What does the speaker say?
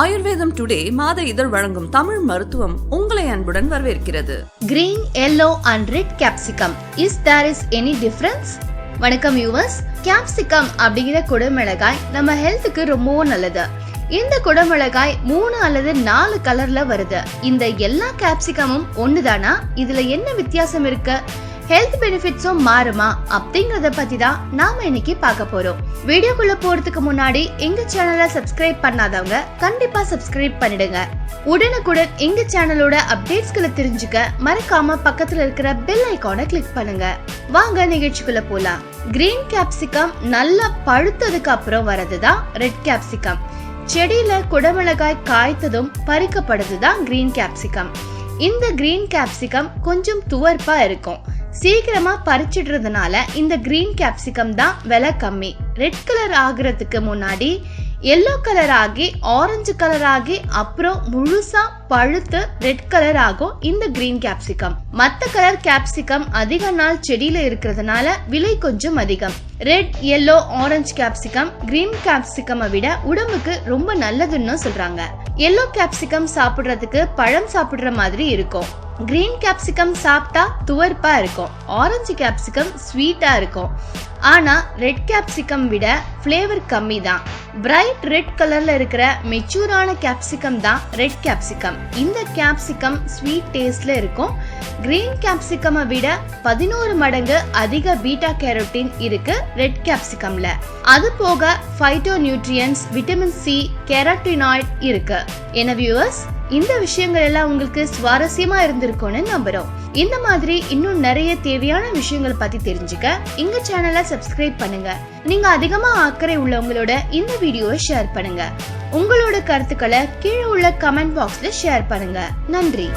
ஆயுர்வேதம் டுடே மாத இதழ் வழங்கும் தமிழ் மருத்துவம் உங்களை அன்புடன் வரவேற்கிறது. Green, yellow and red capsicum. Is there is any difference? வணக்கம் viewers. Capsicum அப்படிங்கிற குடமிளகாய் நம்ம ஹெல்த்துக்கு ரொம்பவும் நல்லது. இந்த குடமிளகாய் 3 அல்லது 4 கலர்ல வருது. இந்த எல்லா கேப்சிகமும் ஒண்ணுதானா? இதுல என்ன வித்தியாசம் இருக்கு? ஹெல்த் பெனிஃபிட்ஸும் மாறுமா அப்படிங்கறத பத்தி தான் நாம இன்னைக்கு பார்க்க போறோம். வீடியோக்குள்ள போறதுக்கு முன்னாடி எங்க சேனலை சப்ஸ்கிரைப் பண்ணாதவங்க கண்டிப்பா சப்ஸ்கிரைப் பண்ணிடுங்க. உடனுக்குடன் எங்க சேனலோட அப்டேட்ஸ்களை தெரிஞ்சுக்க மறக்காம பக்கத்துல இருக்கிற பெல் ஐகானை கிளிக் பண்ணுங்க. வாங்க நிகழ்ச்சிக்குள்ள போலாம். கிரீன் கேப்சிகம் நல்லா பழுத்ததுக்கு அப்புறம் வரதுதான் ரெட் கேப்சிகம். செடியில குடமிளகாய் காய்த்ததும் பறிக்கப்படுதுதான் கிரீன் கேப்சிகம். இந்த கிரீன் கேப்சிகம் கொஞ்சம் துவர்ப்பா இருக்கும். சீக்கிரமா பறிச்சிடுறதுனால இந்த கிரீன் கேப்சிகம் தான் விலை கம்மி. ரெட் கலர் ஆகுறதுக்கு முன்னாடி எல்லோ கலர் ஆகி ஆரஞ்சு கலர் ஆகி அப்புறம் முழுசா பழுத்து ரெட் கலர் ஆகும் இந்த கிரீன் கேப்சிகம். மத்த கலர் கேப்சிகம் அதிக நாள் செடியில இருக்கிறதுனால விலை கொஞ்சம் அதிகம். Red, yellow, orange capsicum green capsicum விட உடம்புக்கு ரொம்ப நல்லதுன்னு சொல்றாங்க. எல்லோ கேப்சிகம் சாப்பிடுறதுக்கு பழம் சாப்பிடுற மாதிரி இருக்கும். கிரீன் கேப்சிகம் சாப்பிட்டா துவர்ப்பா இருக்கும். ஆரஞ்சு கேப்சிகம் ஸ்வீட்டா இருக்கும். ஆனா ரெட் கேப்சிகம் விட பிளேவர் கம்மி தான். பிரைட் ரெட் கலர்ல இருக்கிற மெச்சூரான கேப்சிகம் தான் ரெட் கேப்சிகம். இந்த கேப்சிகம் ஸ்வீட் டேஸ்ட்ல இருக்கும். கிரீன் கேப்சிகம் விட 11 மடங்கு அதிக பீட்டா கேரோட்டின் இருக்கு ரெட் கேப்சிகம்ல. அது போக பைட்டோ நியூட்ரியன்ஸ், விட்டமின் சி, கேரோட்டினாய்ட் இருக்கு. என்ன வியூவர்ஸ், இந்த விஷயங்கள் எல்லாம் உங்களுக்கு சுவாரஸ்யமா இருந்திருக்கும்னு நம்புறோம். இந்த மாதிரி இன்னும் நிறைய தேவையான விஷயங்கள் பத்தி தெரிஞ்சுக்க எங்க சேனலை சப்ஸ்கிரைப் பண்ணுங்க. நீங்க அதிகமா அக்கறை உள்ளவங்களோட இந்த வீடியோவை ஷேர் பண்ணுங்க. உங்களோட கருத்துக்களை கீழே உள்ள கமெண்ட் பாக்ஸ்ல ஷேர் பண்ணுங்க. நன்றி.